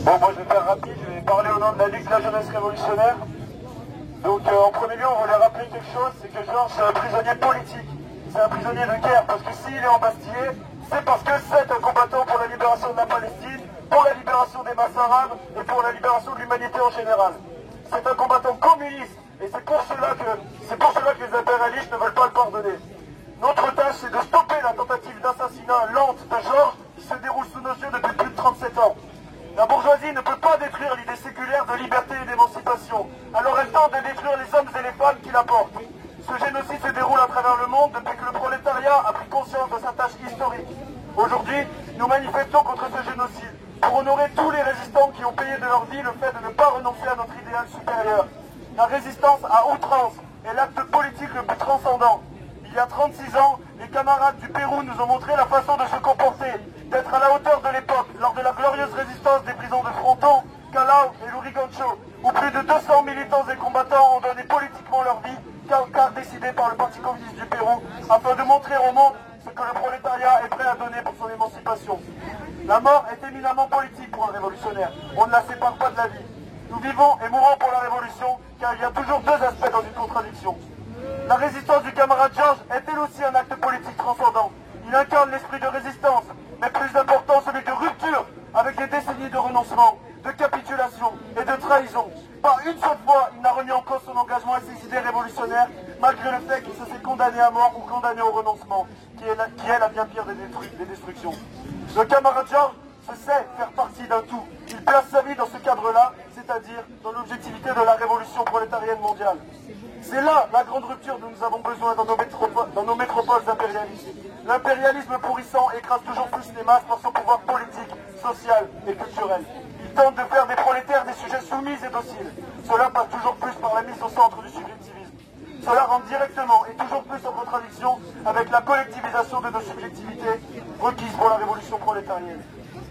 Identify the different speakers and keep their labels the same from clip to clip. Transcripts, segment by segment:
Speaker 1: Bon, moi je vais faire rapide, je vais parler au nom de la Ligue de la Jeunesse Révolutionnaire. Donc en premier lieu, on voulait rappeler quelque chose, c'est que Georges c'est un prisonnier politique, c'est un prisonnier de guerre, parce que s'il est embastillé, c'est parce que c'est un combattant pour la libération de la Palestine, pour la libération des masses arabes et pour la libération de l'humanité en général. C'est un combattant communiste et c'est pour cela que les impérialistes ne veulent pas le pardonner. Notre tâche, c'est de stopper la tentative d'assassinat lente de Georges qui se déroule sous nos yeux depuis plus de 37 ans. La bourgeoisie ne peut pas détruire l'idée séculaire de liberté et d'émancipation. Alors elle tente de détruire les hommes et les femmes qui la portent. Ce génocide se déroule à travers le monde depuis que le prolétariat a pris conscience de sa tâche historique. Aujourd'hui, nous manifestons contre ce génocide pour honorer tous les résistants qui ont payé de leur vie le fait de ne pas renoncer à notre idéal supérieur. La résistance à outrance est l'acte politique le plus transcendant. Il y a 36 ans, les camarades du Pérou nous ont montré la façon de se comporter, d'être à la hauteur de l'époque, lors de la glorieuse résistance des prisons de Fronton, Callao et Lurigancho, où plus de 200 militants et combattants ont donné politiquement leur vie, car décidés par le Parti communiste du Pérou, afin de montrer au monde ce que le prolétariat est prêt à donner pour son émancipation. La mort est éminemment politique pour un révolutionnaire. On ne la sépare pas de la vie. Nous vivons et mourons pour la révolution, car il y a toujours deux aspects dans une contradiction. La résistance du camarade Georges est elle aussi un acte politique transcendant. Il incarne l'esprit de résistance, mais plus important celui de rupture, avec des décennies de renoncement, de capitulation et de trahison. Pas une seule fois, il n'a remis en cause son engagement et ses idées révolutionnaires, malgré le fait qu'il se s'est condamné à mort ou condamné au renoncement, qui est la bien pire des destructions. Le camarade Georges se sait faire partie d'un tout. Il place sa vie dans ce cadre-là, c'est-à-dire dans l'objectivité de la révolution prolétarienne mondiale. C'est là la grande rupture dont nous avons besoin dans nos métropoles impérialistes. L'impérialisme pourrissant écrase toujours plus les masses par son pouvoir politique, social et culturel. Il tente de faire des prolétaires des sujets soumis et dociles. Cela passe toujours plus par la mise au centre du subjectivisme. Cela rentre directement et toujours plus en contradiction avec la collectivisation de nos subjectivités requises pour la révolution prolétarienne.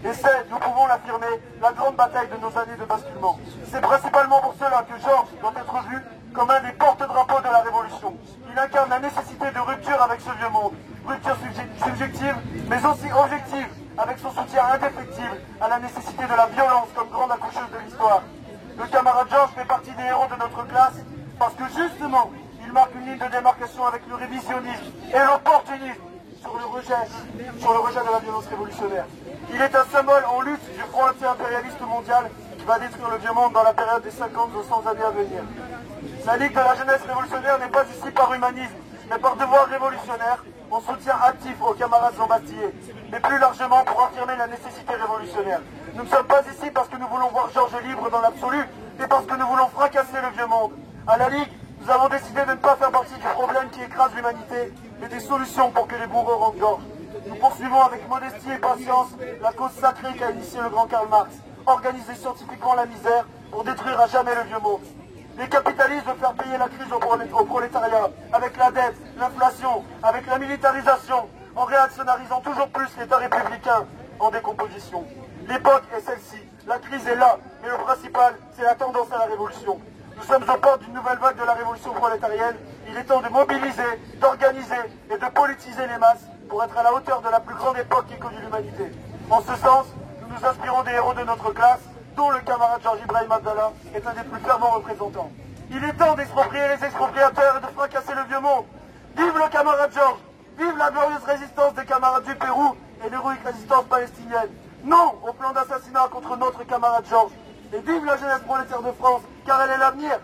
Speaker 1: Et c'est, nous pouvons l'affirmer, la grande bataille de nos années de basculement. C'est principalement pour cela que Georges doit être vu comme un des porte-drapeaux de la révolution. Il incarne la nécessité de rupture avec ce vieux monde. Rupture subjective, mais aussi objective, avec son soutien indéfectible à la nécessité de la violence comme grande accoucheuse de l'histoire. Le camarade Georges fait partie des héros de notre classe, parce que justement, il marque une ligne de démarcation avec le révisionnisme et l'opportunisme sur le rejet de la violence révolutionnaire. Il est un symbole en lutte du front anti-impérialiste mondial qui va détruire le vieux monde dans la période des 50 aux 100 années à venir. La Ligue de la Jeunesse Révolutionnaire n'est pas ici par humanisme, mais par devoir révolutionnaire, en soutien actif aux camarades embastillés, mais plus largement pour affirmer la nécessité révolutionnaire. Nous ne sommes pas ici parce que nous voulons voir Georges libre dans l'absolu, mais parce que nous voulons fracasser le vieux monde. À la Ligue, nous avons décidé de ne pas faire partie du problème qui écrase l'humanité, mais des solutions pour que les bourreaux rendent gorge. Nous poursuivons avec modestie et patience la cause sacrée qu'a initiée le grand Karl Marx, organiser scientifiquement la misère pour détruire à jamais le vieux monde. Les capitalistes veulent faire payer la crise au prolétariat, avec la dette, l'inflation, avec la militarisation, en réactionnarisant toujours plus l'État républicain en décomposition. L'époque est celle-ci, la crise est là, mais le principal, c'est la tendance à la révolution. Nous sommes aux portes d'une nouvelle vague de la révolution prolétarienne. Il est temps de mobiliser, d'organiser et de politiser les masses pour être à la hauteur de la plus grande époque qui connut l'humanité. En ce sens, nous nous inspirons des héros de notre classe, dont le camarade Georges Ibrahim Abdallah est un des plus fervents représentants. Il est temps d'exproprier les expropriateurs et de fracasser le vieux monde. Vive le camarade Georges! Vive la glorieuse résistance des camarades du Pérou et l'héroïque résistance palestinienne! Non au plan d'assassinat contre notre camarade Georges! Et vive la jeunesse prolétaire de France, car elle est l'avenir!